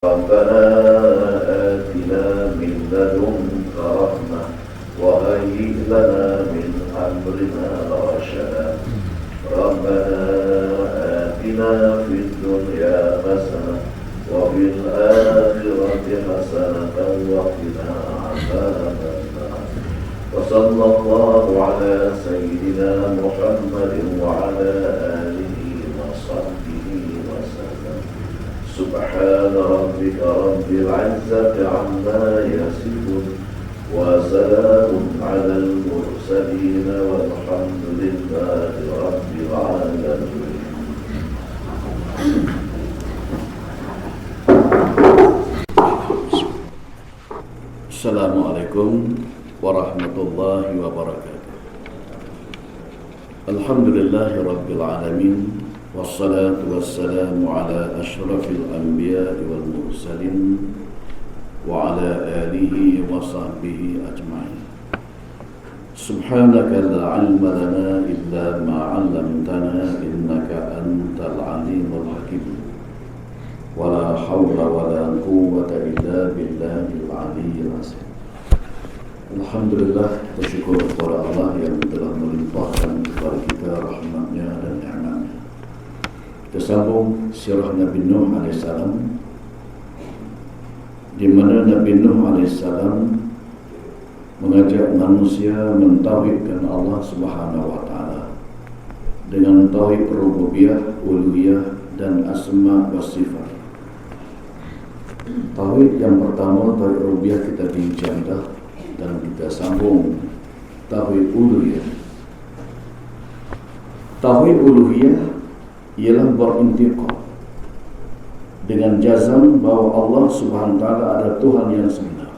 ربنا آتنا من لدنك رحمة وهيئ لنا من أمرنا رشدا ربنا آتنا في الدنيا حسنة وفي الآخرة حسنة وقنا عذاب النار وصلى الله على سيدنا محمد وعلى آله وصحبه وسلم سبحان ربك رب العزة عما يصفون وسلام على المرسلين والحمد لله رب العالمين. Assalamualaikum warahmatullahi wabarakatuh. Alhamdulillahi rabbil alamin. Wassalatu wassalamu ala ashrafil anbiya'i wal mursalin wa ala alihi wa sahbihi ajma'in. Subhanaka la ilma lana illa ma 'allamtana innaka antal alimul hakim. Wa la hawla wa la quwwata illa billahil aliyyil azim. Alhamdulillah, bersyukur kepada Allah yang telah melimpahkan kepada kita rahmatnya dan ni'matnya. Kita sambung sirah Nabi Nuh AS, di mana Nabi Nuh AS mengajak manusia mentauhidkan Allah Subhanahu wa taala dengan tauhid rububiyah, uluhiyah dan asma wa sifat. Tauhid yang pertama, tauhid rububiyah, kita bincang dah, dan kita sambung tauhid uluhiyah. Tauhid uluhiyah ialah berintiqad dengan jazam bahawa Allah Subhanahu wa taala adalah Tuhan yang sebenar.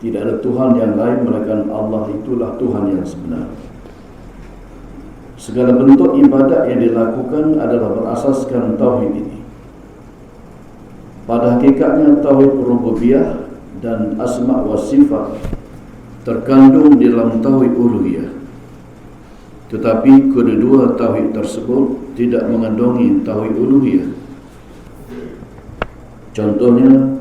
Tidak ada Tuhan yang lain melainkan Allah itulah Tuhan yang sebenar. Segala bentuk ibadat yang dilakukan adalah berasaskan tauhid ini. Pada hakikatnya tauhid rububiyah dan asma wa sifat terkandung di dalam tauhid uluhiyah. Tetapi kedua tauhid tersebut tidak mengandungi tauhid uluhiyah. Contohnya,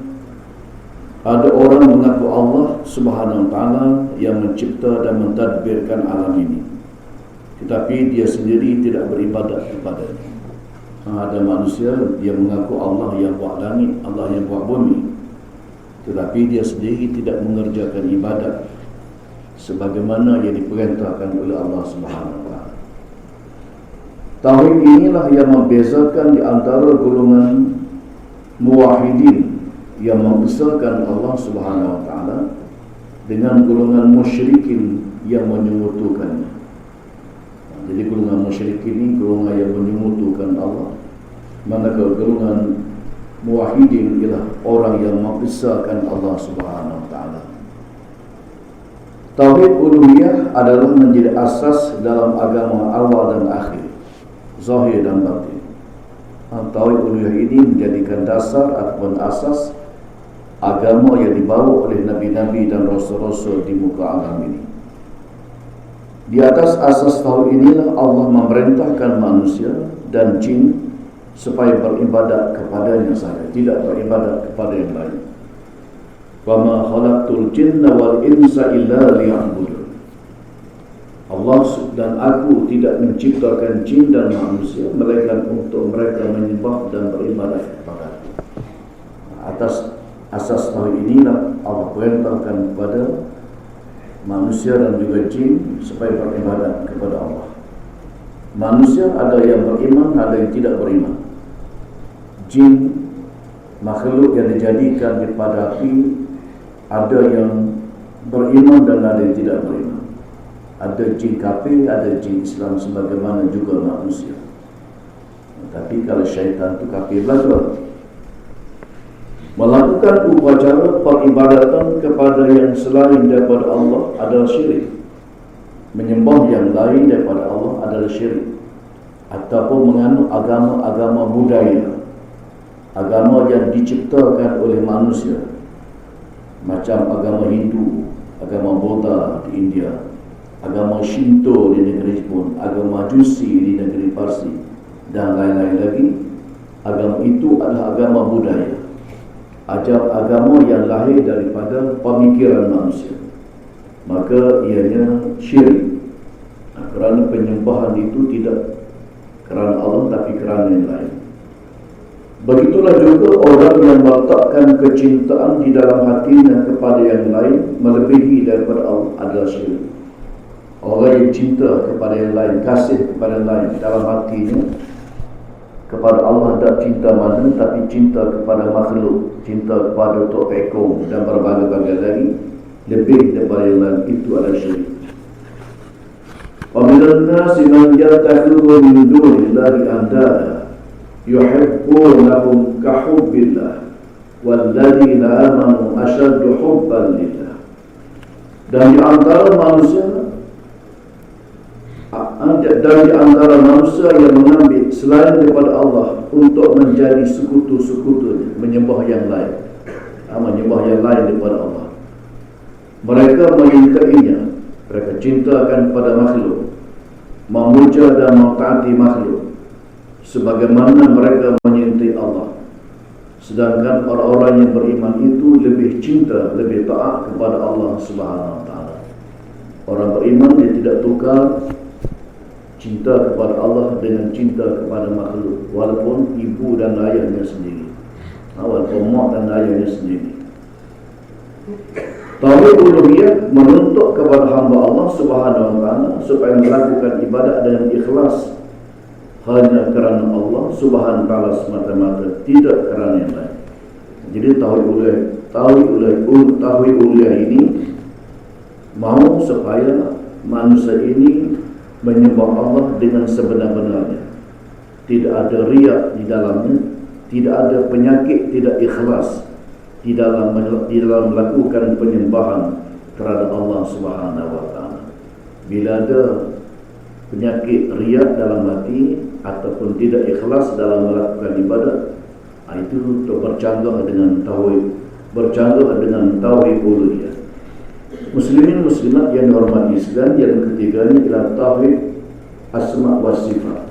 ada orang mengaku Allah Subhanahu wa taala yang mencipta dan mentadbirkan alam ini, tetapi dia sendiri tidak beribadat kepadanya. Ada manusia dia mengaku Allah yang buat langit, Allah yang buat bumi, tetapi dia sendiri tidak mengerjakan ibadat sebagaimana yang diperintahkan oleh Allah Subhanahu wa taala. Tauhid inilah yang membezakan di antara golongan muwahhidin yang membesarkan Allah Subhanahu wa taala dengan golongan musyrikin yang menyekutukannya. Jadi golongan musyrikin ini golongan yang menyekutukan Allah, manakala golongan muwahhidin ialah orang yang membesarkan Allah Subhanahu wa taala. Tauhid uluhiyah adalah menjadi asas dalam agama awal dan akhir, zahir dan batin. Tauhid uluhiyah ini menjadikan dasar ataupun asas agama yang dibawa oleh nabi-nabi dan rasul-rasul di muka alam ini. Di atas asas tauhid inilah Allah memerintahkan manusia dan jin supaya beribadat kepadanya saja, tidak beribadat kepada yang lain. Wa ma khalaqtul jinna wal insa illa liya'budun. Allah dan aku tidak menciptakan jin dan manusia melainkan untuk mereka menyembah dan beribadat kepada Aku. Atas asas tauhid inilah Allah perintahkan kepada manusia dan juga jin supaya beribadat kepada Allah. Manusia ada yang beriman, ada yang tidak beriman. Jin, makhluk yang dijadikan daripada api, ada yang beriman dan ada yang tidak beriman. Ada jin kafir, ada jin Islam, sebagaimana juga manusia. Tapi kalau syaitan itu kafir belajar. Melakukan upacara peribadatan kepada yang selain daripada Allah adalah syirik. Menyembah yang lain daripada Allah adalah syirik. Ataupun menganut agama-agama budaya, agama yang diciptakan oleh manusia, macam agama Hindu, agama Buddha di India, agama Shinto di negeri Jepun, agama Majusi di negeri Parsi, dan lain-lain lagi. Agama itu adalah agama budaya. ajar agama yang lahir daripada pemikiran manusia, maka ianya syirik. Kerana penyembahan itu tidak kerana Allah tapi kerana yang lain. Begitulah juga orang yang meletakkan kecintaan di dalam hatinya kepada yang lain melebihi daripada Allah adalah syirik. Orang yang cinta kepada yang lain, kasih kepada yang lain dalam hatinya, kepada Allah tak cinta mana, tapi cinta kepada makhluk, cinta kepada tok pekong dan berbagai-bagai lagi, lebih daripada yang lain, itu adalah syirik. وَمِنَ النَّاسِ مَنْ يَتَّخِذُ مِنْ دُونِ اللَّهِ أَنْدَادًا يُحِبُّونَهُمْ كَحُبِّ اللَّهِ وَالَّذِينَ آمَنُوا أَشَدُّ حُبًّا لِلَّهِ. Dan di antara manusia yang mengambil selain daripada Allah untuk menjadi sekutu-sekutunya, menyembah yang lain, daripada Allah. Mereka menyukainya, mereka cintakan pada makhluk, memuja dan mentaati makhluk, sebagaimana mereka menyintai Allah. Sedangkan orang-orang yang beriman itu lebih cinta, lebih taat kepada Allah Subhanahu Wa Taala. Orang beriman dia tidak tukar cinta kepada Allah dengan cinta kepada makhluk, walaupun ibu dan ayahnya sendiri, walaupun mak dan ayahnya sendiri. Tauhid uluhiyah menuntut kepada hamba Allah Subhanahu Wa Taala supaya melakukan ibadat dengan ikhlas hanya kerana Allah Subhanahu Wa Taala semata-mata, tidak kerana yang lain. Jadi tauhid uluhiyah ini mahu supaya manusia ini menyembah Allah dengan sebenar-benarnya, tidak ada riak di dalamnya, tidak ada penyakit, tidak ikhlas di dalam melakukan penyembahan terhadap Allah Subhanahu Wa Taala. Bila ada penyakit riak dalam hati ataupun tidak ikhlas dalam melakukan ibadat, itu bercanggah dengan tauhid, uluhiyah. Muslimin muslimat yang dihormati sekalian, yang ketiganya ialah tauhid asma wa sifat.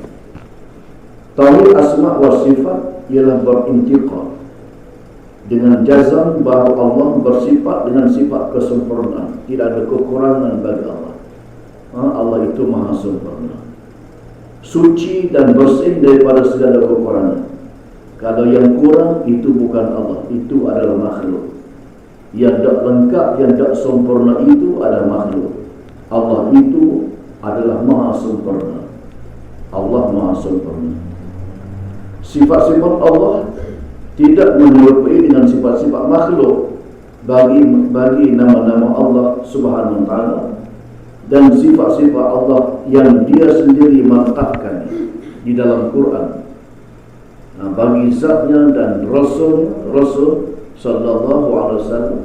Tauhid asma wa sifat ialah berintiqad dengan jazam bahawa Allah bersifat dengan sifat kesempurnaan, tidak ada kekurangan bagi Allah. Allah itu maha sempurna, suci dan bersih daripada segala kekurangan. Kalau yang kurang itu bukan Allah, itu adalah makhluk. Yang tak lengkap, yang tak sempurna itu adalah makhluk. Allah itu adalah maha sempurna. Allah maha sempurna. Sifat-sifat Allah tidak menyerupai dengan sifat-sifat makhluk bagi nama-nama Allah Subhanahu Wa Taala dan sifat-sifat Allah yang Dia sendiri meletakkan di dalam Quran. Bagi zatnya dan Rasul Sallallahu Alaihi Wasallam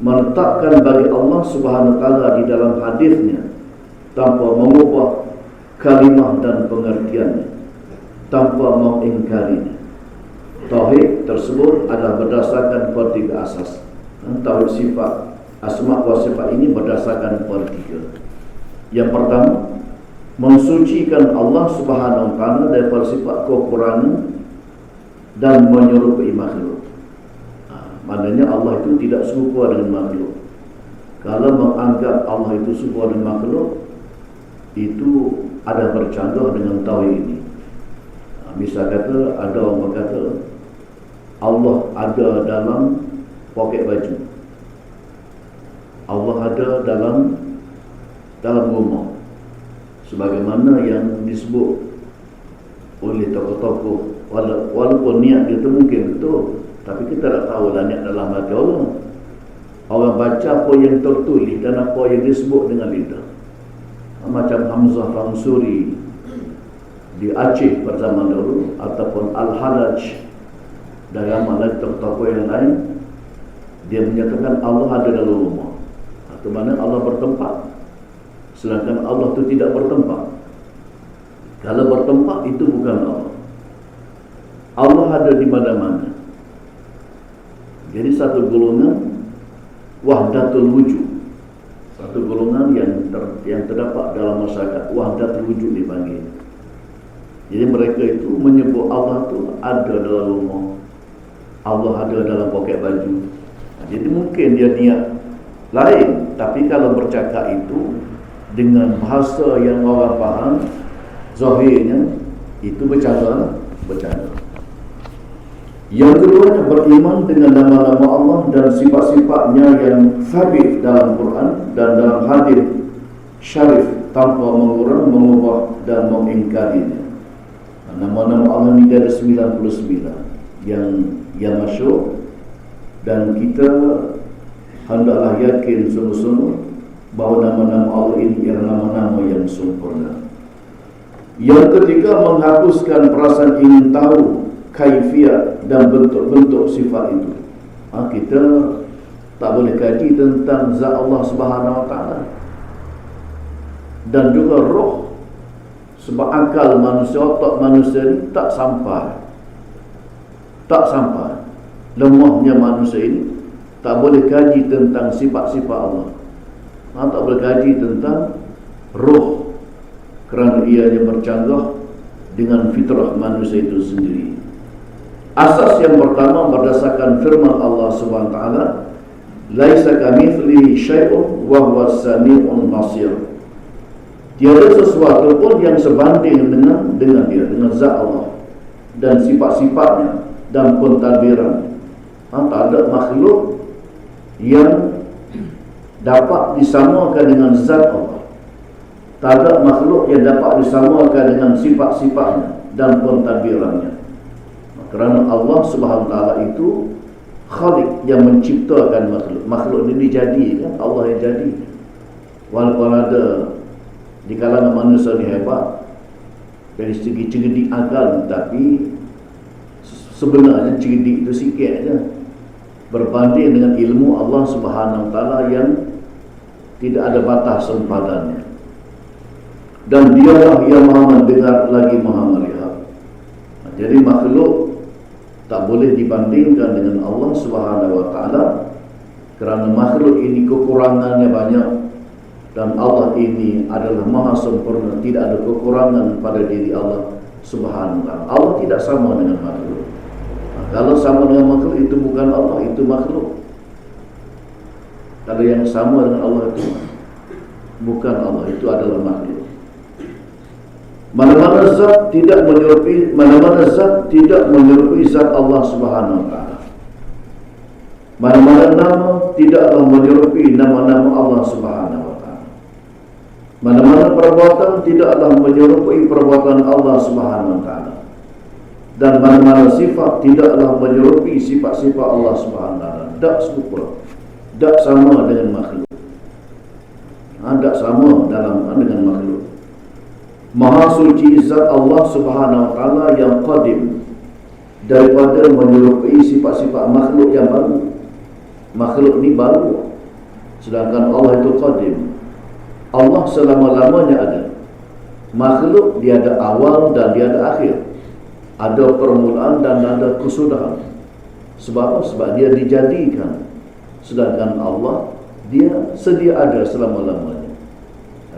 menetapkan bagi Allah Subhanahu Wa Taala di dalam hadisnya tanpa mengubah kalimah dan pengertiannya, tanpa mengingkarinya. Tauhid tersebut adalah berdasarkan pada tiga asas. Tauhid sifat asma wa sifat ini berdasarkan pada tiga. Yang pertama, mensucikan Allah Subhanahu Wa Taala daripada sifat kekurangan dan menyerupai makhluk. Maknanya Allah itu tidak serupa dengan makhluk. Kalau menganggap Allah itu serupa dengan makhluk, itu ada bercanggah dengan tauhid ini. Misal kata, ada orang berkata Allah ada dalam poket baju, Allah ada dalam rumah, sebagaimana yang disebut oleh tokoh-tokoh. Walaupun niat kita mungkin betul, tapi kita tak tahu lah niat dalam hati orang. Orang baca apa yang tertulis dan apa yang disebut dengan lidah. Macam Hamzah Ramsuri di Aceh pada zaman dahulu, ataupun Al-Halaj dalam mana tokoh yang lain, dia menyatakan Allah ada dalam rumah, atau mana Allah bertempat, sedangkan Allah itu tidak bertempat. Kalau bertempat itu bukan Allah. Allah ada di mana-mana. Jadi satu golongan wahdatul wujud, satu golongan yang terdapat dalam masyarakat wahdatul wujud dipanggil. Jadi mereka itu menyebut Allah itu ada dalam rumah, Allah ada dalam poket baju. Jadi mungkin dia niat lain, tapi kalau bercakap itu dengan bahasa yang orang faham, zahirnya itu bercanda. Yang keduanya, beriman dengan nama-nama Allah dan sifat-sifatnya yang sabit dalam Quran dan dalam hadis syarif tanpa mengurang, mengubah dan mengingkarinya. Nama-nama Allah ini ada 99 yang masyhur, dan kita hendaklah yakin sungguh-sungguh bahawa nama-nama Allah ini ialah nama-nama yang sempurna. Yang ketiga, menghapuskan perasaan ingin tahu kaifiat dan bentuk-bentuk sifat itu. Kita tak boleh kaji tentang zat Allah Subhanahu Wa Taala dan juga roh, sebab akal manusia, otak manusia ini tak sampai. Lemahnya manusia ini tak boleh kaji tentang sifat-sifat Allah. Tak boleh kaji tentang roh, kerana ianya bercanggah dengan fitrah manusia itu sendiri. Asas yang pertama berdasarkan firman Allah Subhanahu Wa Taala, laisa kamitslihi syai'un wa huwas sami'un basir. Tiada sesuatu pun yang sebanding dengan dia, dengan zat Allah dan sifat-sifatnya dan pentadbiran. Tak ada makhluk yang dapat disamakan dengan zat Allah. Tak ada makhluk yang dapat disamakan dengan sifat-sifatnya dan pentadbirannya. Kerana Allah Subhanahu Wa Taala itu Khaliq yang menciptakan makhluk. Makhluk ini dijadikan, Allah yang jadi. Walaupun ada di kalangan manusia ni hebat dari segi cerdik akal, tapi sebenarnya cerdik itu sikit aja berbanding dengan ilmu Allah Subhanahu Wa Taala yang tidak ada batas sempadannya. Dan dialah yang maha mendengar lagi maha melihat. Jadi makhluk tak boleh dibandingkan dengan Allah Subhanahu Wa Taala, kerana makhluk ini kekurangannya banyak dan Allah ini adalah maha sempurna, tidak ada kekurangan pada diri Allah Subhanahu Wa Taala. Allah tidak sama dengan makhluk. Kalau sama dengan makhluk, itu bukan Allah, itu makhluk. Kalau yang sama dengan Allah itu bukan Allah, itu adalah makhluk. Mana-mana zat tidak menyerupai zat Allah Subhanahu Wa Taala. Mana-mana nama tidaklah menyerupai nama-nama Allah Subhanahu Wa Taala. Mana-mana perbuatan tidaklah menyerupai perbuatan Allah Subhanahu Wa Taala. Dan mana-mana sifat tidaklah menyerupai sifat-sifat Allah Subhanahu Wa Taala. Tak serupa, tak sama dengan makhluk. Tak sama dengan makhluk. Maha suci zat Allah Subhanahu Wa Taala yang qadim, daripada menyerupai sifat-sifat makhluk yang baru. Makhluk ni baru, sedangkan Allah itu qadim. Allah selama-lamanya ada. Makhluk dia ada awal dan dia ada akhir, ada permulaan dan ada kesudahan. Sebab apa? Sebab dia dijadikan. Sedangkan Allah, dia sedia ada selama-lamanya.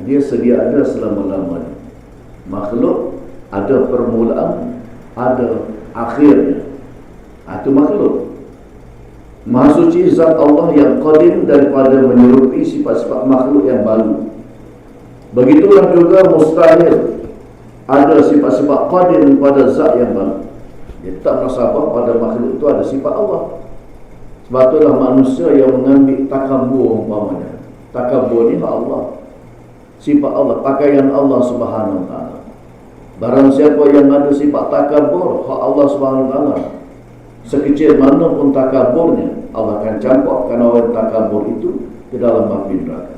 Dia sedia ada selama-lamanya. Makhluk ada permulaan, ada akhirnya. Itu makhluk. Maha suci zat Allah yang qadim daripada menyerupai sifat-sifat makhluk yang baru. Begitulah juga mustahil ada sifat-sifat qadim pada zat yang baru. Dia tak nasabah pada makhluk itu ada sifat Allah. Sebab itulah manusia yang mengambil takabur umpamanya. Takabur ni Allah, sifat Allah, pakaian Allah Subhanahu Wa Taala. Barang siapa yang ada sifat takabur, hak Allah Subhanahu Wa Taala, sekecil mana pun takaburnya, Allah akan campakkan orang takabur itu ke dalam api neraka.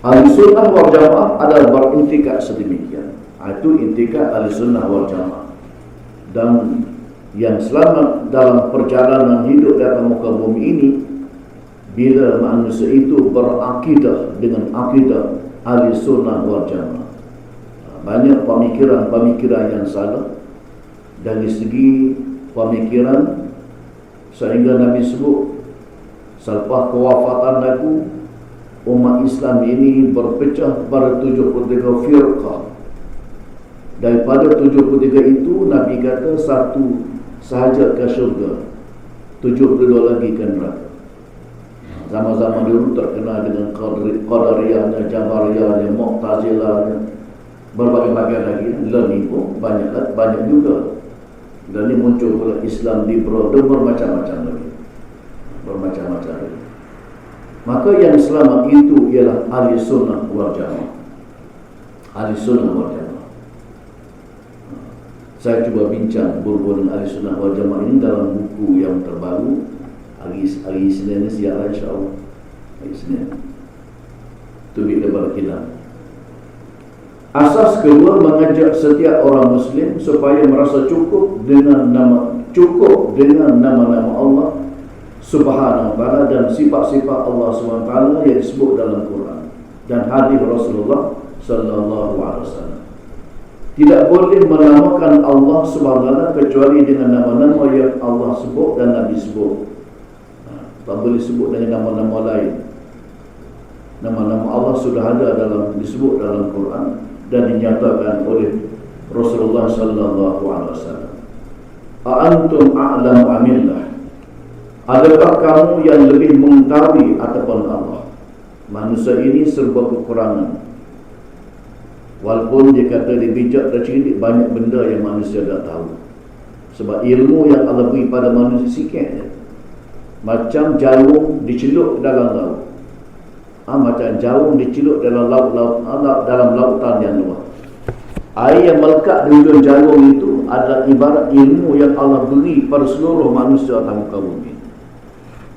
Ahlussunnah wal Jamaah adalah berintikad sedemikian. Itu intikad Ahlussunnah wal Jamaah. Dan yang selamat dalam perjalanan hidup di atas muka bumi ini, bila manusia itu berakidah dengan akidah Ahlussunnah wal Jamaah. Banyak pemikiran-pemikiran yang salah dari segi pemikiran, sehingga Nabi sebut selepas kewafatan aku, umat Islam ini berpecah pada 73 firqah. Daripada 73 itu, Nabi kata satu sahaja ke syurga, 72 lagi ke neraka. Zaman-zaman dulu terkenal dengan Qadariyahnya, Jabariyahnya, Mu'tazilahnya, berbagai-bagai lagi. Dan ini pun banyak juga. Dan ini muncul pula Islam liberal dan bermacam-macam lagi. Bermacam-macam lagi. Maka yang selamat itu ialah ahli sunnah wal jamaah. Ahli sunnah wal jamaah. Saya cuba bincang berhubung dengan ahli sunnah wal jamaah ini dalam buku yang terbaru hari Senin ni siap lah, insyaAllah. Hari Senin Tubik Lebar Kilam. Asas kedua, mengajak setiap orang Muslim supaya merasa cukup dengan nama-nama Allah Subhanahu wa ta'ala dan sifat-sifat Allah Subhanahu wa ta'ala yang disebut dalam Quran dan hadis Rasulullah sallallahu alaihi wasallam. Tidak boleh menamakan Allah Subhanahu wa ta'ala kecuali dengan nama-nama yang Allah sebut dan Nabi sebut. Tak boleh sebut dengan nama-nama lain. Nama-nama Allah sudah ada disebut dalam Quran dan dinyatakan oleh Rasulullah sallallahu alaihi wasallam. Antum a'lamu amillah. Adakah kamu yang lebih mengetahui ataupun Allah? Manusia ini serba kekurangan. Walaupun dia kata dia bijak dan cerdik, banyak benda yang manusia tak tahu. Sebab ilmu yang Allah beri pada manusia sikit je. Macam jarum dicelup dalam laut. Macam jarum dicelup dalam dalam lautan yang luas. Air yang melekat di ujung jarum itu adalah ibarat ilmu yang Allah beri pada seluruh manusia atas muka bumi.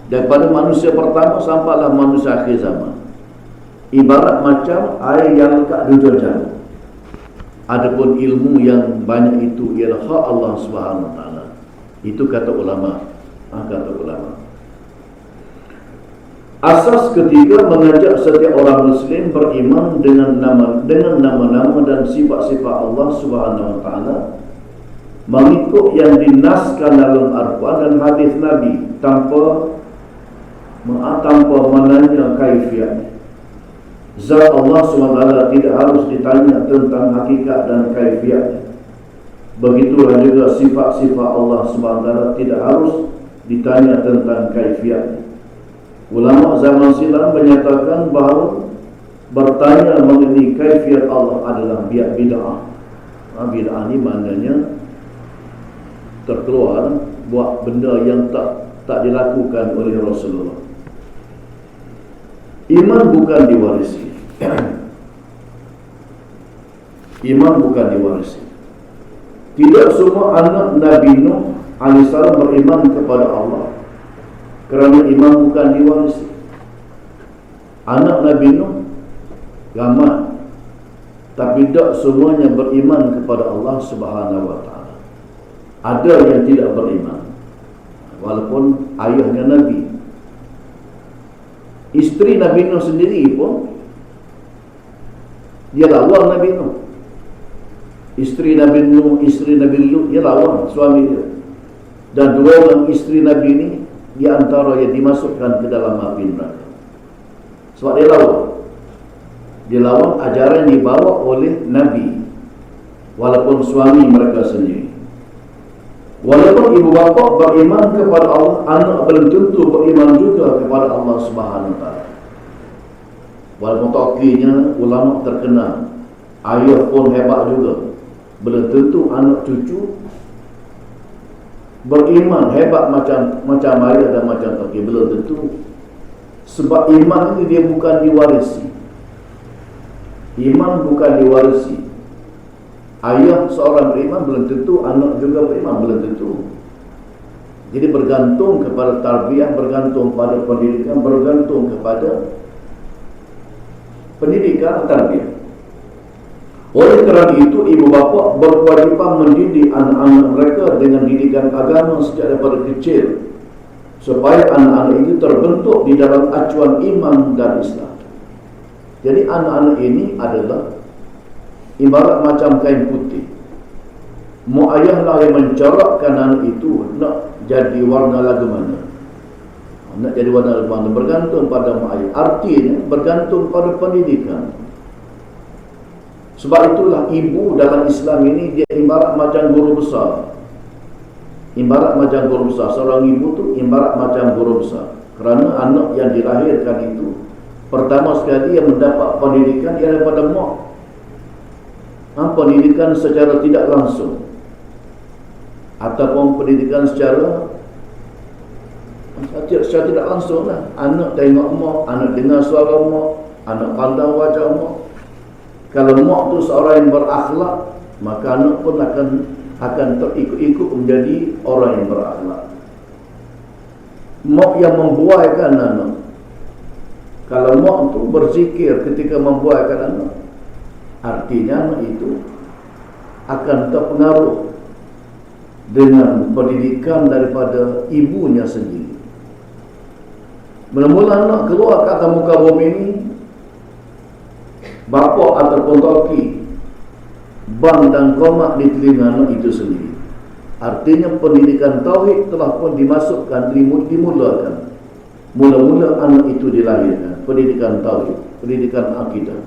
Daripada manusia pertama sampailah manusia akhir zaman. Ibarat macam air yang lekat di ujung jarum. Adapun ilmu yang banyak itu ialah hak Allah Subhanahu wa ta'ala. Itu kata ulama. Kata ulama. Asas ketiga, mengajak setiap orang Muslim beriman dengan nama-nama dan sifat-sifat Allah Subhanahu wa ta'ala, mengikut yang dinaskan dalam Al-Quran dan hadis Nabi tanpa menanya kaifiat. Zat Allah SWT tidak harus ditanya tentang hakikat dan kaifiat. Begitulah juga sifat-sifat Allah SWT tidak harus ditanya tentang kaifiat. Ulama zaman silam menyatakan bahawa bertanya mengenai kaifiat Allah adalah bid'ah. Bid'ah ni maknanya terkeluar buat benda yang tak dilakukan oleh Rasulullah. Iman bukan diwarisi. Iman bukan diwarisi. Tidak semua anak Nabi Nuh alaihissalam beriman kepada Allah, kerana iman bukan diwarisi. Anak Nabi Nuh ramai, tapi tak semuanya beriman kepada Allah Subhanahu wa ta'ala. Ada yang tidak beriman, walaupun ayahnya Nabi. Isteri Nabi Nuh sendiri pun dia lawan Nabi Nuh. Isteri Nabi Nuh, isteri Nabi Lut, dia lawan suami dia. Dan dua orang isteri Nabi ini di antara yang dimasukkan ke dalam api neraka. Sebab dia lawan. Dia lawan ajaran yang dibawa oleh Nabi, walaupun suami mereka sendiri. Walaupun ibu bapa beriman kepada Allah, anak belum tentu beriman juga kepada Allah Subhanahu wa ta'ala. Walaupun takinya ulama terkenal, ayah pun hebat juga, belum tentu anak cucu beriman hebat macam ayah dan macam takir. Belum tentu. Sebab iman ini dia bukan diwarisi. Iman bukan diwarisi. Ayah seorang beriman belum tentu anak juga beriman, belum tentu. Jadi bergantung kepada tarbiyah, bergantung pada pendidikan, bergantung kepada pendidikan tarbiyah. Oleh kerana itu, ibu bapa berkewajipan mendidik anak-anak mereka dengan didikan agama sejak daripada kecil, supaya anak-anak itu terbentuk di dalam acuan iman dan Islam. Jadi anak-anak ini adalah ibarat macam kain putih. Mu ayahlah yang mencorakkan anak itu nak jadi warna lagu mana. Nak jadi warna lagu mana bergantung pada mu ayah. Artinya bergantung pada pendidikan. Sebab itulah ibu dalam Islam ini dia ibarat macam guru besar. Ibarat macam guru besar. Seorang ibu tu ibarat macam guru besar. Kerana anak yang dilahirkan itu pertama sekali yang mendapat pendidikan ialah daripada mak. Pendidikan secara tidak langsung ataupun pendidikan secara tidak langsung lah. Anak tengok mak, anak dengar suara mak, anak pandang wajah mak. Kalau mak tu seorang yang berakhlak, maka anak pun akan terikut-ikut menjadi orang yang berakhlak. Mak yang membuaikan anak, kalau mak tu berzikir ketika membuaikan anak, artinya anak itu akan terpengaruh dengan pendidikan daripada ibunya sendiri. Mula-mula anak keluar ke atas muka bumi ini, bapa ataupun toki bang dan komak di telinga anak itu sendiri. Artinya pendidikan tauhid telah pun dimasukkan, dimulakan. Mula-mula anak itu dilahirkan. Pendidikan tauhid, pendidikan akidah.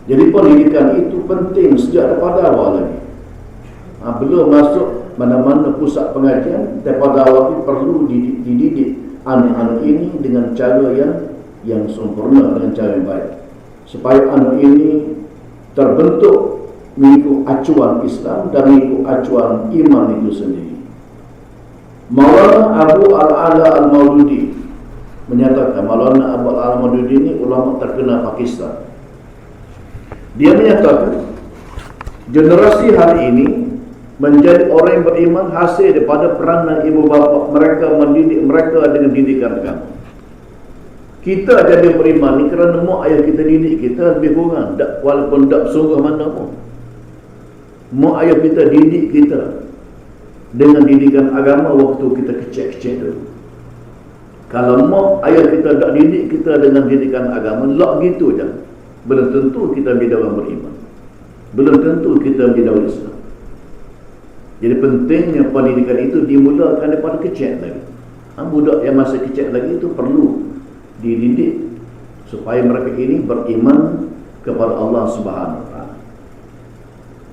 Jadi pendidikan itu penting sejak daripada awal lagi. Belum masuk mana-mana pusat pengajian, daripada awal itu perlu dididik anak-anak ini dengan cara yang sempurna, dengan cara yang baik, supaya anak ini terbentuk mengikut acuan Islam dan mengikut acuan iman itu sendiri. Maulana Abu Al-Ala Al-Maududi menyatakan, Maulana Abu Al-Ala Al-Maududi ini ulama terkenal Pakistan. Dia menyatakan generasi hari ini menjadi orang yang beriman hasil daripada peranan ibu bapa mereka mendidik mereka dengan didikan agama. Kita jadi beriman ni kerana mak ayah kita didik kita lebih kurang, walaupun tak sungguh mana pun. Mak ayah kita didik kita dengan didikan agama waktu kita kecil-kecil dulu. Kalau mak ayah kita tak didik kita dengan didikan agama, lak gitu je, belum tentu kita menjadi orang beriman, belum tentu kita menjadi orang Islam. Jadi pentingnya pendidikan itu dimulakan daripada kecil lagi. Budak yang masih kecil lagi itu perlu dididik supaya mereka ini beriman kepada Allah Subhanahu Wa Taala.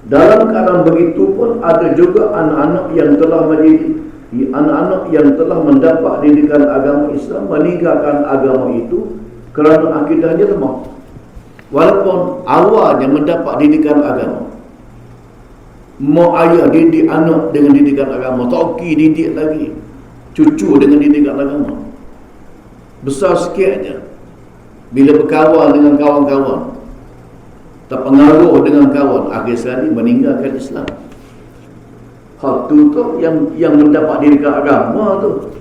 Dalam keadaan begitu pun ada juga anak-anak yang telah mendapat didikan agama Islam meninggalkan agama itu kerana akidahnya lemah. Walaupun awalnya mendapat didikan agama, mak ayah didik anak dengan didikan agama, toki didik lagi cucu dengan didikan agama, besar sikit aja bila berkawan dengan kawan-kawan, terpengaruh dengan kawan, akhir sekali meninggalkan Islam. Hal tu yang mendapat didikan agama tu,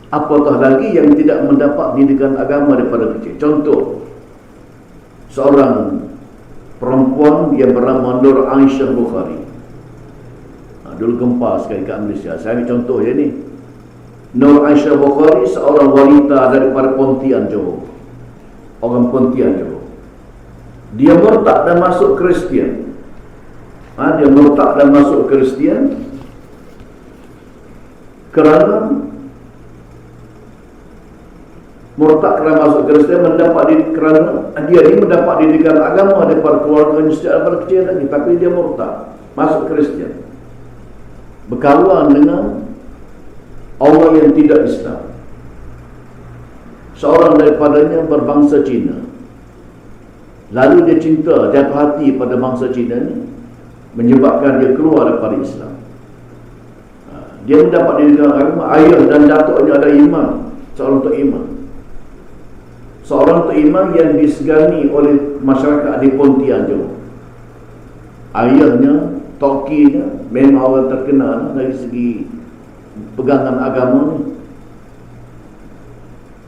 apatah lagi yang tidak mendapat didikan agama daripada kecil. Contoh, seorang perempuan yang bernama Nur Aisyah Bukhari. Dulu gempa sekali kat Malaysia. Saya ambil contoh je ni. Nur Aisyah Bukhari seorang wanita daripada Pontian, Johor. Orang Pontian, Johor. Dia murtad dan masuk Kristian. Dia murtad dan masuk Kristian kerana masuk Kristian kerana dia ini mendapat didikan agama daripada keluarganya sejak daripada kecil lagi, tapi dia murtad masuk Kristian, berkawan dengan orang yang tidak Islam. Seorang daripadanya berbangsa Cina. Lalu dia cinta, jatuh hati pada bangsa Cina ni, menyebabkan dia keluar daripada Islam. Dia mendapat didikan agama. Ayah dan datuknya ada imam, seorang tok imam. Seorang tok imam yang disegani oleh masyarakat di Pontian Johor. Ayahnya, tokinya memang orang terkenal dari segi pegangan agama ni.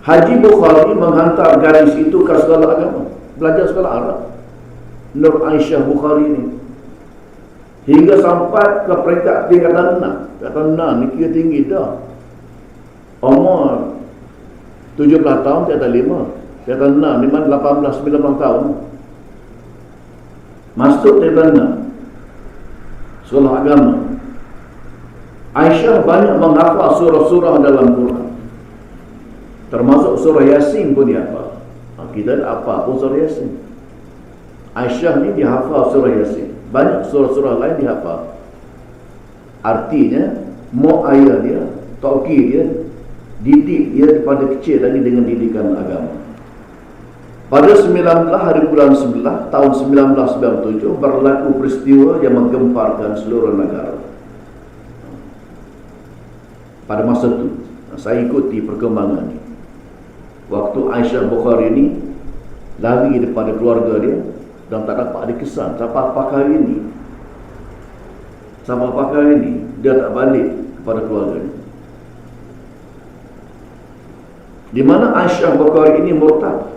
Haji Bukhari menghantar gadis itu ke sekolah agama, belajar sekolah Arab. Nur Aisyah Bukhari ni hingga sampai ke peringkat tingkatan 6. Tingkatan 6 ni kira tinggi dah. Umur 17 tahun, tingkatan 5. Tingkatan 6 ni 18-19 tahun. Masuk tingkatan 6 sekolah agama. Aisyah banyak menghafal surah-surah dalam Quran, termasuk surah Yasin pun dia hafal. Kita apa pun surah Yasin. Aisyah ni dia hafal surah Yasin. Banyak surah-surah lain dia hafal. Artinya mak ayah dia, tauki dia, didik dia daripada kecil lagi dengan didikan agama. Pada 19 hari bulan 11 tahun 1997 berlaku peristiwa yang menggemparkan seluruh negara. Pada masa itu saya ikuti perkembangan ini. Waktu Aisyah Bukhari ini lari daripada keluarga dia dan tak dapat dikesan sampai hari ini. Sampai hari ini dia tak balik kepada keluarga dia. Di mana Aisyah Bukhari ini murtad.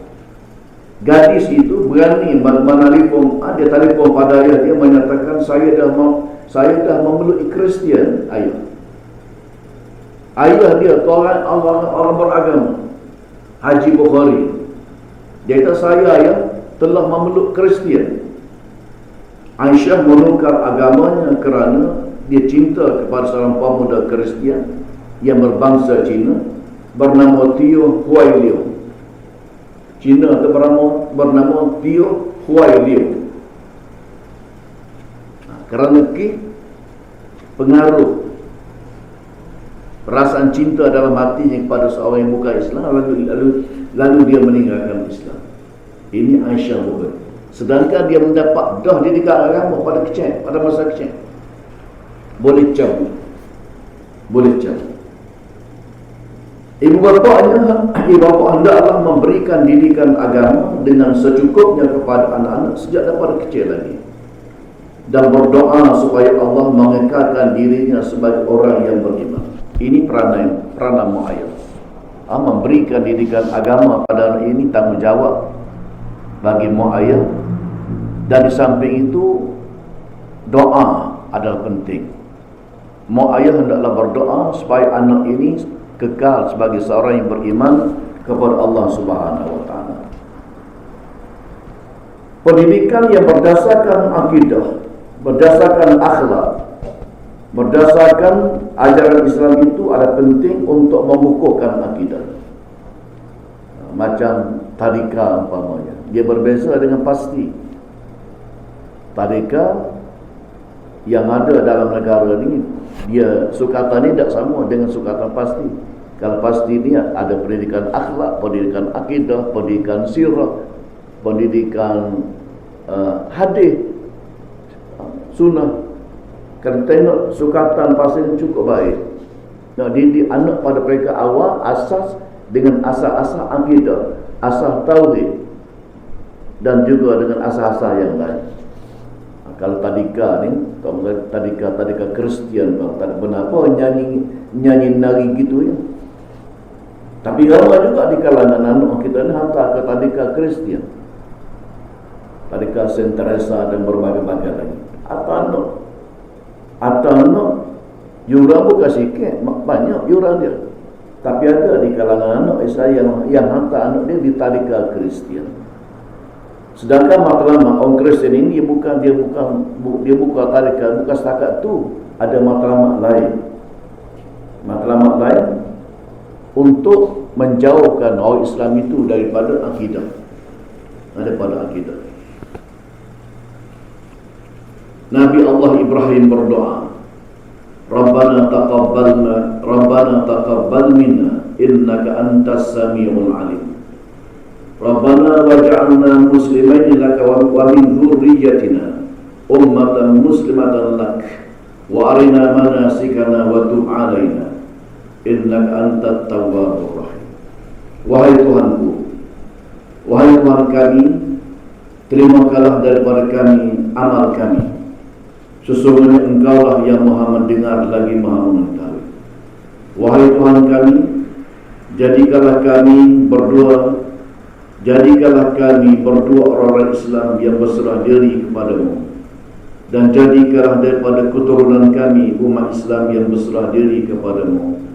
Gadis itu berani menelpon, dia telefon pada ayah dia menyatakan saya dah memeluk Kristian ayah. Ayah dia orang beragama, Haji Bukhari. Dia kata saya ayah telah memeluk Kristian. Aisyah menukar agamanya kerana dia cinta kepada seorang pemuda Kristian yang berbangsa Cina bernama Tio Huai Liu. Cina itu bernama Tio Huai Liu. Kerana pengaruh perasaan cinta dalam hatinya kepada seorang yang bukan Islam, lalu dia meninggalkan Islam. Ini Aisyah Bukhari. Sedangkan dia mendapat dah didikan agama pada masa kecil. Boleh cabut. Ibu bapa hendaklah memberikan didikan agama dengan secukupnya kepada anak-anak sejak daripada kecil lagi, dan berdoa supaya Allah mengekalkan dirinya sebagai orang yang beriman. Ini peranan mak ayah. Memberikan didikan agama pada anak ini tanggungjawab bagi mak ayah. Dan di samping itu doa adalah penting. Mak ayah hendaklah berdoa supaya anak ini kekal sebagai seorang yang beriman kepada Allah Subhanahu wa taala. Pendidikan yang berdasarkan akidah, berdasarkan akhlak, berdasarkan ajaran Islam itu adalah penting untuk mengukuhkan akidah. Macam tadika umpamanya, dia berbeza dengan pasti. Tadika yang ada dalam negara ini, dia sukatan ini tidak sama dengan sukatan pasti. Kalau pasti ini ada pendidikan akhlak, pendidikan akidah, pendidikan sirah, pendidikan hadis, sunnah. Kalau tengok sukatan pasti ini cukup baik. Nak didik anak pada mereka awal asas dengan asas-asas akidah, asas tauhid, dan juga dengan asas-asas yang lain. Kalau tadika ni, tadika Kristian, tak benar apa nyanyi nari gitu ya. Tapi ramai juga di kalangan anak kita ni hantar ke tadika Kristian, tadika Saint Teresa dan berbagai-bagai lagi. Atau anak yuran bukan sikit, banyak yuran dia. Tapi ada di kalangan anak Israel yang hantar anak dia di tadika Kristian. Sedangkan matlamat orang Kristian ini dia bukan tadika, bukan setakat tu, ada matlamat lain untuk menjauhkan orang Islam itu daripada akidah. Nabi Allah Ibrahim berdoa, Rabbana taqabbal minna innaka antas samiul alim. Rabbana waj'alna muslimaini laka wa min dhurriyyatina ummatan muslimatan lak wa arina manasikana wa tub 'alaina innaka antat tawwabur rahim. Wahai Tuhanku, wahai Tuhan kami, terimakanlah daripada kami amal kami. Sesungguhnya Engkaulah yang Maha mendengar lagi Maha mengetahui. Wahai Tuhan kami, jadikanlah kami berdua orang Islam yang berserah diri kepadamu, dan jadikanlah daripada keturunan kami umat Islam yang berserah diri kepadamu,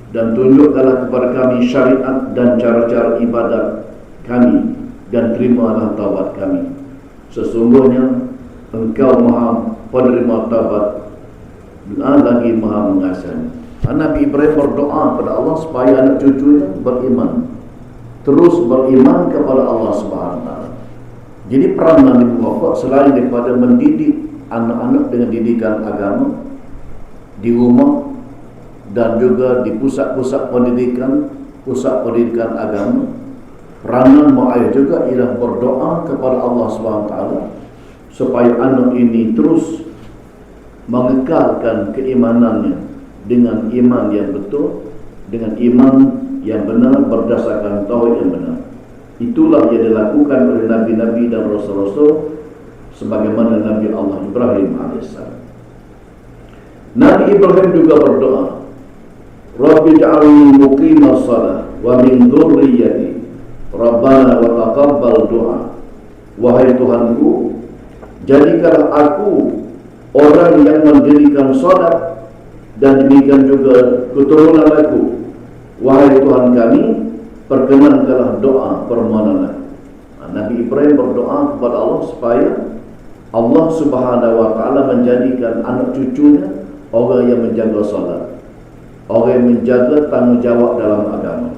dan tunjukkanlah kepada kami syariat dan cara-cara ibadat kami, dan terimalah taubat kami. Sesungguhnya Engkau Maha penerima taubat lagi Maha mengasihi. Nabi Ibrahim berdoa kepada Allah supaya anak cucunya beriman, terus beriman kepada Allah Subhanahu wa taala. Jadi peran Nabi Muhammad selain daripada mendidik anak-anak dengan didikan agama, di rumah dan juga di pusat-pusat pendidikan agama. Peranan mak ayah juga ialah berdoa kepada Allah SWT supaya anak ini terus mengekalkan keimanannya dengan iman yang betul, dengan iman yang benar berdasarkan tauhid yang benar. Itulah yang dilakukan oleh nabi-nabi dan rasul-rasul sebagaimana Nabi Allah Ibrahim AS. Nabi Ibrahim juga berdoa, Rabbi ja'alni muqimas shalah wa min dzurriyyati Rabbana wa taqabbal du'a. Wahai Tuhanku, jadikanlah aku orang yang mendirikan salat dan demikian juga keturunan aku. Wahai Tuhan kami, perkenankanlah doa permohonan. Nabi Ibrahim berdoa kepada Allah supaya Allah Subhanahu wa taala menjadikan anak cucunya orang yang menjaga salat, orang yang menjaga tanggungjawab dalam agama.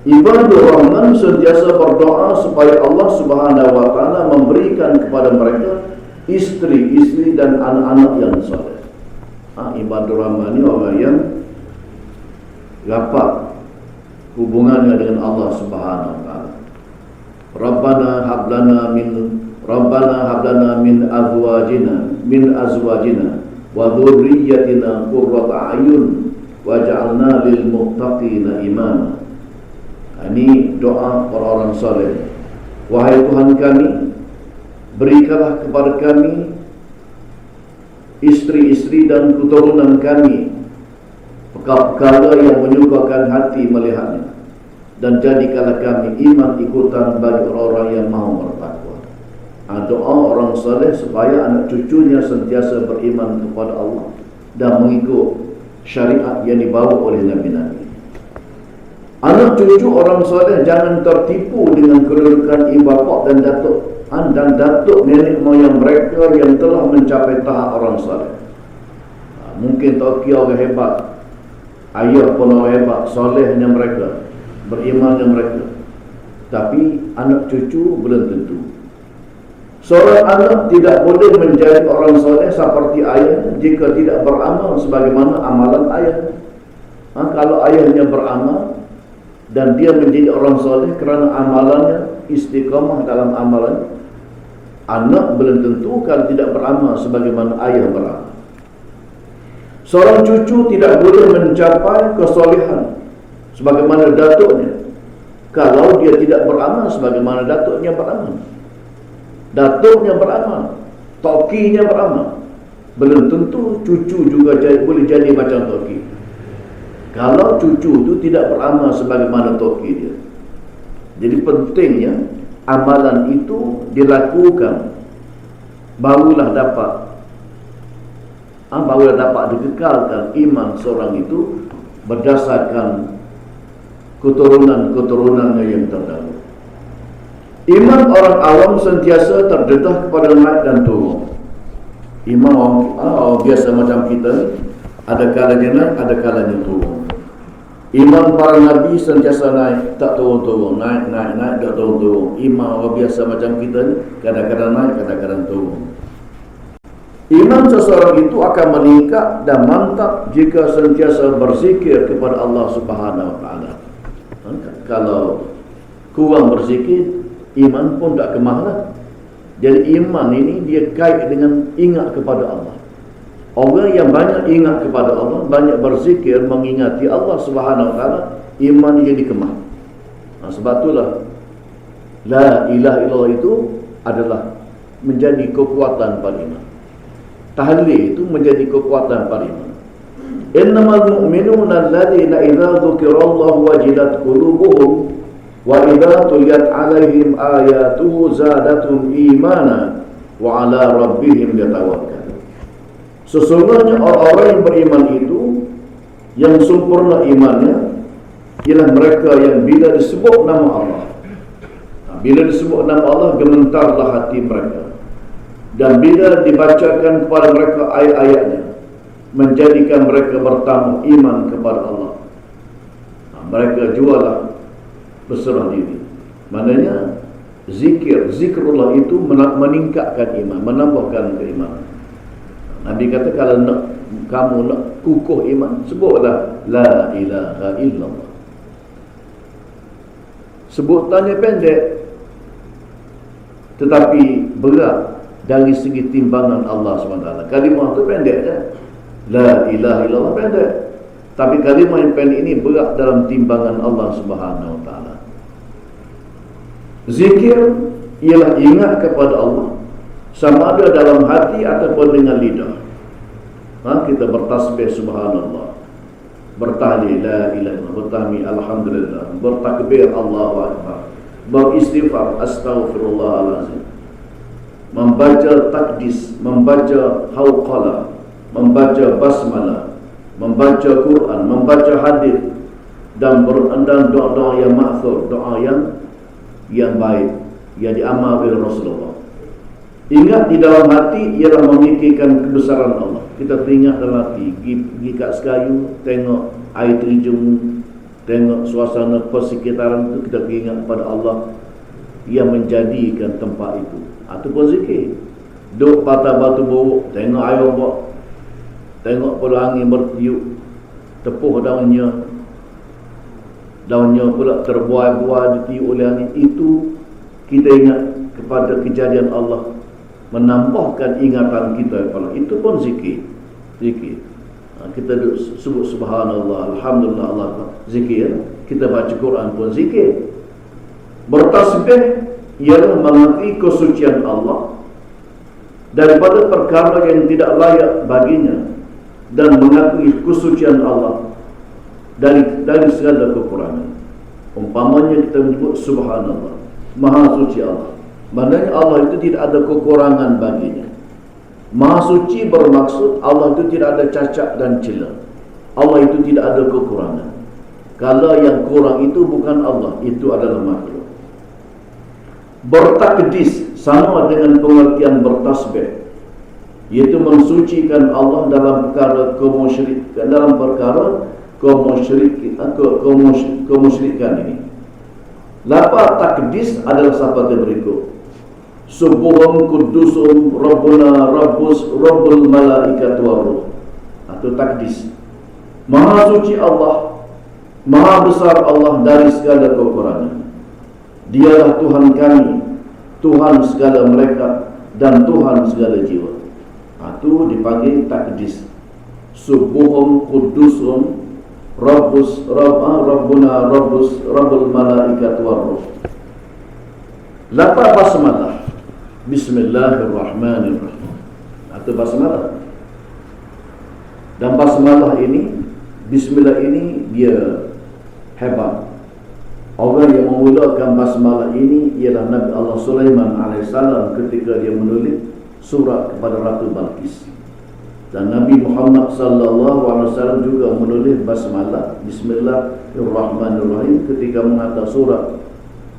Ibadur Rahman sentiasa berdoa supaya Allah Subhanahu wa taala memberikan kepada mereka istri-istri dan anak-anak yang saleh. Ibadur Rahman ini orang yang rapat hubungannya dengan Allah Subhanahu wa taala. Rabbana hablana min azwajina wa dhurriyyatina qurrata a'yun waj'alna lil muttaqina imama. Ini doa orang-orang saleh. Wahai Tuhan kami, berikanlah kepada kami istri-istri dan keturunan kami perkara yang menyukakan hati melihatnya, dan jadikanlah kami iman ikutan bagi orang-orang yang mahu bertakwa. Doa orang saleh supaya anak cucunya sentiasa beriman kepada Allah dan mengikut syariat yang dibawa oleh nabi-nabi. Anak cucu orang soleh jangan tertipu dengan kedudukan ibu bapa dan datuk nenek moyang mereka yang telah mencapai tahap orang soleh. Mungkin toki orang hebat, ayah pun orang hebat, solehnya mereka, berimannya mereka, tapi anak cucu belum tentu. Seorang anak tidak boleh menjadi orang soleh seperti ayah jika tidak beramal sebagaimana amalan ayah. Kalau ayahnya beramal dan dia menjadi orang soleh kerana amalannya istiqamah dalam amalan, anak belum tentu kalau tidak beramal sebagaimana ayah beramal. Seorang cucu tidak boleh mencapai kesolehan sebagaimana datuknya kalau dia tidak beramal sebagaimana datuknya beramal. Datuknya beramal, tokinya beramal, belum tentu cucu juga boleh jadi macam toki. Kalau cucu itu tidak beramal sebagaimana toki dia. Jadi pentingnya amalan itu dilakukan, barulah dapat dikekalkan iman seorang itu berdasarkan keturunan-keturunannya yang terdahulu. Iman orang awam sentiasa terdedah kepada naik dan turun. Iman orang biasa macam kita, ada kalanya naik, ada kalanya turun. Iman para nabi sentiasa naik, tak turun-turun, naik, tak turun-turun. Iman orang biasa macam kita ni, kadang-kadang naik, kadang-kadang turun. Iman seseorang itu akan meningkat dan mantap jika sentiasa berzikir kepada Allah Subhanahu wa taala. Kalau kurang berzikir, iman pun tak kemahlah. Jadi iman ini dia kait dengan ingat kepada Allah. Orang yang banyak ingat kepada Allah, banyak berzikir mengingati Allah Subhanahu wa taala, iman dia jadi kemah. Sebab itulah la ilaha illallah itu adalah menjadi kekuatan pada iman. Tahlil itu menjadi kekuatan pada iman. Innamal mu'minuna alladzina idza dzukirallahu wajilat qulubuhum wa idza tuliyat 'alaihim ayatuhu zadatum imana wa 'ala rabbihim yatawakkalun. Sesungguhnya orang-orang yang beriman itu yang sempurna imannya ialah mereka yang bila disebut nama Allah, bila disebut nama Allah gemetarlah hati mereka, dan bila dibacakan kepada mereka ayat-ayatnya menjadikan mereka bertambah iman kepada Allah. Mereka jualah berserah diri. Maknanya zikrullah itu meningkatkan iman, menambahkan keimanan. Nabi kata kalau kamu nak kukuh iman, sebutlah la ilaha illallah. Sebutannya pendek tetapi berat dari segi timbangan Allah SWT. Kalimah tu pendek je, la ilaha illallah pendek, tapi kalimah yang pendek ini berat dalam timbangan Allah SWT. Zikir ialah ingat kepada Allah, sama ada dalam hati ataupun dengan lidah. Kita bertasbih subhanallah, bertahlil la ilaha illallah, bertahmid alhamdulillah, bertakbir Allahu akbar, beristighfar astaghfirullahalazim, membaca takdis, membaca hauqalah, membaca basmalah, membaca Quran, membaca hadis, dan doa-doa yang ma'thur, doa yang baik yang diamal oleh Rasulullah. Ingat di dalam hati ialah memikirkan kebesaran Allah. Kita teringat dalam hati, pergi kat Sekayu, tengok air terjun, tengok suasana persekitaran itu, kita ingat kepada Allah yang menjadikan tempat itu. Ataupun zikir, duduk patah batu buruk, tengok air ombak, tengok pada angin bertiup, tepuh daunnya pula terbuai-buai ditiup oleh angin. Itu kita ingat kepada kejadian Allah, menambahkan ingatan kita kepada itu pun zikir. Kita sebut subhanallah, alhamdulillah, Allah zikir. Kita baca Quran pun zikir. Bertasbih ialah mengerti kesucian Allah daripada perkara yang tidak layak baginya, dan mengakui kesucian Allah dari segala kekurangan. Umpamanya kita menyebut subhanallah, maha suci Allah, maknanya Allah itu tidak ada kekurangan baginya. Maha suci bermaksud Allah itu tidak ada cacat dan celah. Allah itu tidak ada kekurangan. Kalau yang kurang itu bukan Allah, itu adalah makhluk. Bertakdis sama dengan pengertian bertasbih, iaitu mensucikan Allah dalam perkara kemusyrikan, kemusyrikan ini. Lafaz takdis adalah seperti berikut: Subuhum kudusum Rabbuna Rabbul malaikat waruh. Atau takdis, maha suci Allah, maha besar Allah dari segala kekurangan. Dialah Tuhan kami, Tuhan segala malaikat dan Tuhan segala jiwa. Itu dipanggil takdis. Subuhum kudusum Rabbuna Rabbul malaikat waruh. Lafaz basmalah, bismillahirrahmanirrahim, atau basmalah. Dan basmalah ini, bismillah ini dia hebat. Orang yang memulakan basmalah ini ialah Nabi Allah Sulaiman AS ketika dia menulis surat kepada Ratu Balqis. Dan Nabi Muhammad SAW juga menulis basmalah, bismillahirrahmanirrahim, ketika menghantar surat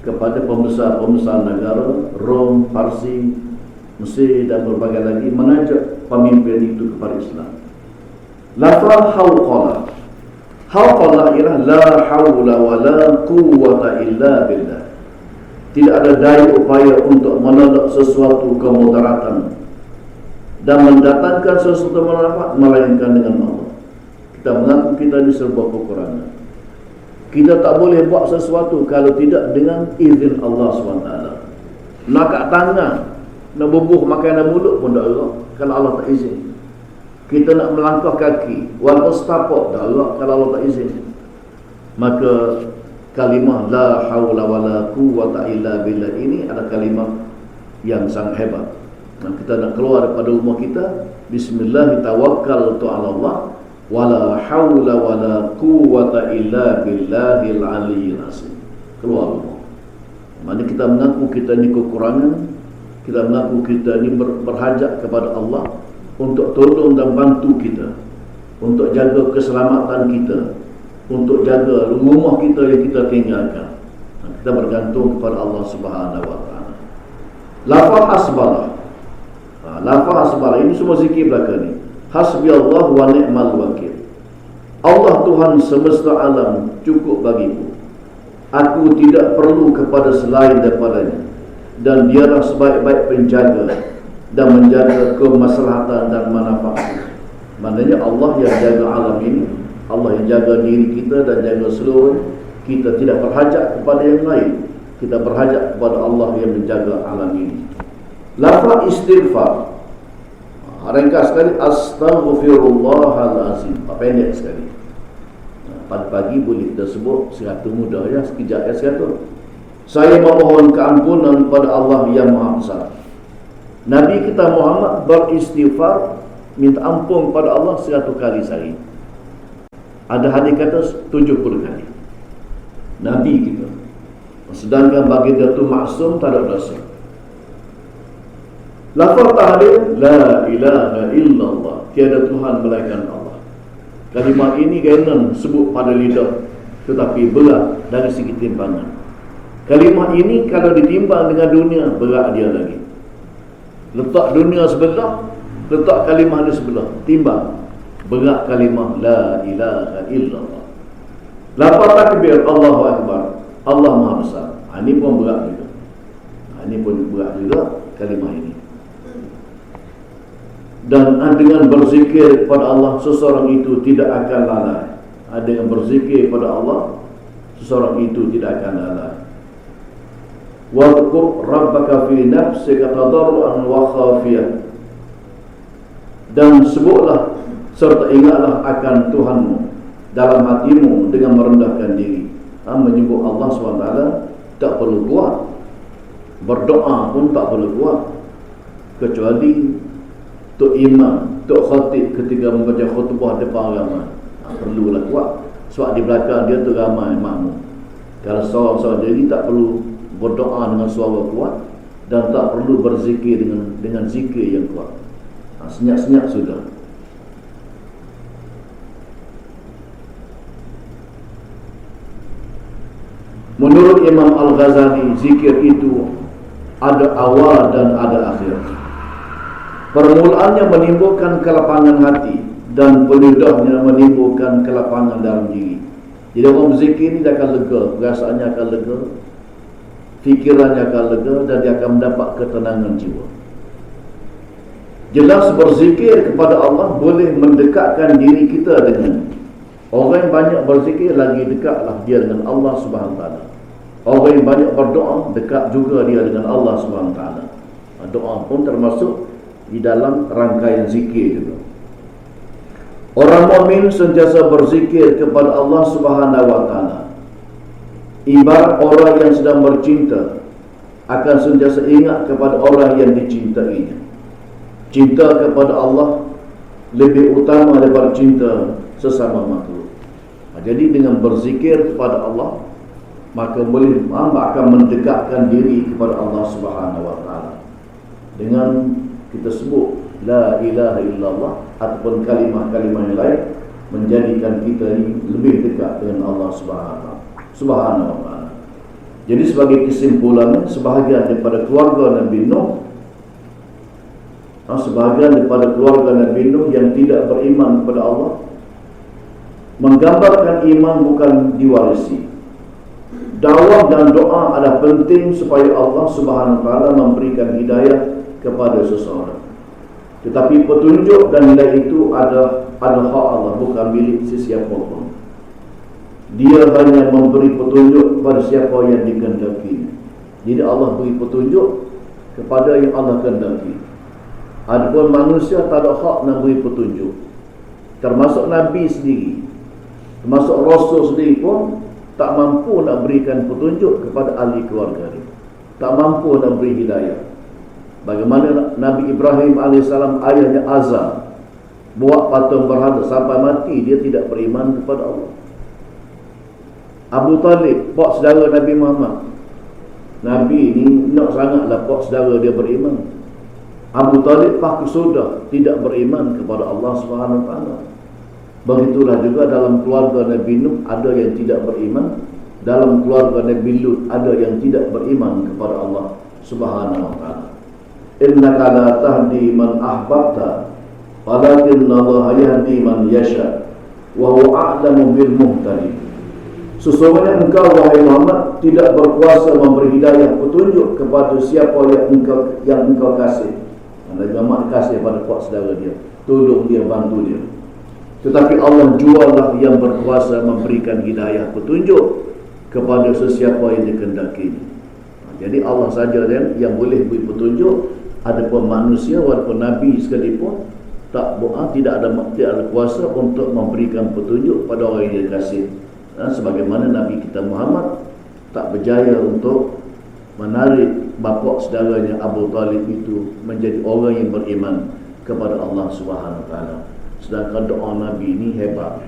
kepada pembesar-pembesar negara Rom, Parsi, Mesir dan berbagai lagi, mengajak pemimpin itu kepada Islam. Lafaz hauqalah, hauqalah ialah la hawla wa la quwwata illa billah. Tidak ada daya upaya untuk menolak sesuatu kemudaratan dan mendatangkan sesuatu manfaat melainkan dengan Allah. Kita mengaku kita ini serba kekurangan. Kita tak boleh buat sesuatu kalau tidak dengan izin Allah SWT. Nak kat tangan, nak bubuh makanan mulut pun tak elok kalau Allah tak izin. Kita nak melangkah kaki, walaupun setapak, tak elok kalau Allah tak izin. Maka kalimah la hawla wa la quwwata illa billah ini adalah kalimah yang sangat hebat. Kita nak keluar daripada rumah kita, bismillah, tawakkaltu ala Allah, wala hawla wala quwwata illa billahil aliyyil azim. Keluar rumah. Maksudnya kita mengaku kita ni kekurangan, kita mengaku kita ni berhajat kepada Allah untuk tolong dan bantu kita, untuk jaga keselamatan kita, untuk jaga rumah kita yang kita tinggalkan. Kita bergantung kepada Allah Subhanahu wa taala. Lafaz hasbalah, lafaz hasbalah ini semua zikir belaka ni. Hasbi Allah wa ni'mal wakil. Allah Tuhan semesta alam cukup bagiku. Aku tidak perlu kepada selain daripadanya, dan dialah sebaik-baik penjaga dan menjaga kemaslahatan dan manfaat. Maknanya Allah yang jaga alam ini, Allah yang jaga diri kita dan jaga seluruh. Kita tidak berhajat kepada yang lain, kita berhajat kepada Allah yang menjaga alam ini. Lafaz istighfar, ringkas sekali, astaghfirullahalazim, pendek sekali. Pagi-pagi boleh kita sebut 100 mudah ya, sekejap ya 100. Saya memohon keampunan kepada Allah yang Maha Besar. Nabi kita Muhammad beristighfar, minta ampun kepada Allah 100 kali sehari. Ada hadis kata 70 kali. Nabi kita. Sedangkan bagi dia tu maksum, tak ada dosa. Lafaz tahlil, la ilaha illallah, tiada Tuhan melainkan Allah. Kalimah ini kena sebut pada lidah, tetapi berat dari segi timbangan. Kalimah ini kalau ditimbang dengan dunia, berat dia lagi. Letak dunia sebelah, letak kalimah di sebelah, timbang, berat kalimah la ilaha illallah. Lafaz takbir, Allahu Akbar, Allah Maha Besar. Ini pun berat juga. Ini pun berat juga kalimah ini. Dan dengan berzikir kepada Allah, seseorang itu tidak akan lalai. Dengan berzikir kepada Allah, seseorang itu tidak akan lalai. Wadhkur rabbaka fi nafsika tadarruan wa khafiyah. Dan sebutlah serta ingatlah akan Tuhanmu dalam hatimu dengan merendahkan diri. Menyebut Allah SWT tak perlu kuat, berdoa pun tak perlu kuat, kecuali Tok Imam, Tok Khatib ketika membaca khutbah depan ramai, perlulah kuat. Sebab di belakang dia tu ramai makmum. Kalau seorang-seorang diri tak perlu berdoa dengan suara kuat, dan tak perlu berzikir dengan zikir yang kuat. Senyap-senyap sudah. Menurut Imam Al-Ghazali, zikir itu ada awal dan ada akhir. Permulaannya menimbulkan kelapangan hati, dan pelidahnya menimbulkan kelapangan dalam diri. Jadi orang berzikir ini dia akan lega, perasaannya akan lega, fikirannya akan lega, dan dia akan mendapat ketenangan jiwa. Jelas berzikir kepada Allah boleh mendekatkan diri kita dengan orang yang banyak berzikir, lagi dekatlah dia dengan Allah Subhanahu Wa Taala. Orang yang banyak berdoa, dekat juga dia dengan Allah Subhanahu Wa Taala. Doa pun termasuk di dalam rangkaian zikir juga. Orang mukmin sentiasa berzikir kepada Allah Subhanahu Wa Taala. Ibarat orang yang sedang bercinta akan sentiasa ingat kepada orang yang dicintainya. Cinta kepada Allah lebih utama daripada cinta sesama makhluk. Jadi dengan berzikir kepada Allah, maka boleh akan mendekatkan diri kepada Allah Subhanahu Wa Taala. Dengan kita sebut la ilaha illallah ataupun kalimah-kalimah yang lain, menjadikan kita ini lebih dekat dengan Allah Subhanahu Wa Taala. Jadi sebagai kesimpulannya, sebahagian daripada keluarga Nabi Nuh, sebahagian daripada keluarga Nabi Nuh yang tidak beriman kepada Allah, menggambarkan iman bukan diwarisi. Dakwah dan doa adalah penting supaya Allah Subhanahu Wa Taala memberikan hidayah kepada seseorang. Tetapi petunjuk dan hidayah itu ada hak Allah, bukan milik sesiapa pun. Dia hanya memberi petunjuk kepada siapa yang dikehendaki. Jadi Allah beri petunjuk kepada yang Allah kehendaki. Adapun manusia tak ada hak nak beri petunjuk. Termasuk Nabi sendiri, termasuk Rasul sendiri pun tak mampu nak berikan petunjuk kepada ahli keluarga dia. Tak mampu nak beri hidayah. Bagaimana Nabi Ibrahim AS, ayahnya Azar, buat patung berhala sampai mati, dia tidak beriman kepada Allah. Abu Talib, pak saudara Nabi Muhammad, Nabi ni nak sangatlah pak saudara dia beriman. Abu Talib pak kesudah tidak beriman kepada Allah Subhanahu Wa Taala. Begitulah juga dalam keluarga Nabi Nuh ada yang tidak beriman, dalam keluarga Nabi Lut ada yang tidak beriman kepada Allah Subhanahu Wa Taala. Innaka la tahdi man ahbabta, walakin Allah yahdi man yasha, wa huwa a'lamu bil muhtadin. Sesungguhnya engkau wahai Muhammad tidak berkuasa memberi hidayah petunjuk kepada siapa yang engkau kasih. Nabi Muhammad kasih pada kuat saudara dia, tolong dia, bantu dia. Tetapi Allah jualah yang berkuasa memberikan hidayah, petunjuk kepada sesiapa yang dikehendaki. Jadi Allah saja yang boleh beri petunjuk. Adapun manusia walaupun Nabi sekalipun tidak ada kuasa untuk memberikan petunjuk pada orang yang dia kasih. Sebagaimana Nabi kita Muhammad tak berjaya untuk menarik bapa saudaranya Abu Talib itu menjadi orang yang beriman kepada Allah Subhanahu Wa Taala. Sedangkan doa Nabi ini hebat.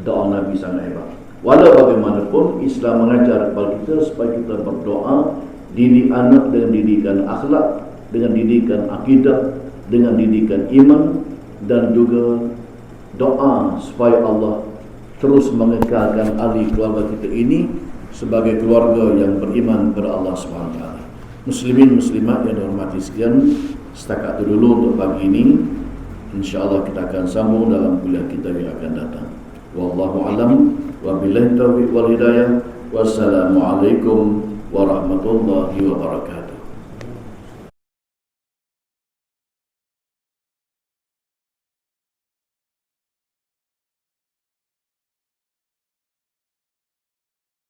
Doa Nabi sangat hebat. Walau bagaimanapun Islam mengajar kepada kita supaya kita berdoa, didik anak dengan didikan akhlak, dengan didikan akidah, dengan didikan iman, dan juga doa supaya Allah terus mengekalkan ahli keluarga kita ini sebagai keluarga yang beriman kepada Allah SWT. Muslimin muslimat yang dihormati sekalian, setakat itu dulu untuk pagi ini. InsyaAllah kita akan sambung dalam kuliah kita yang akan datang. Wallahu alam, wabillahi taufiq wal hidayah. Wassalamualaikum warahmatullahi wabarakatuh.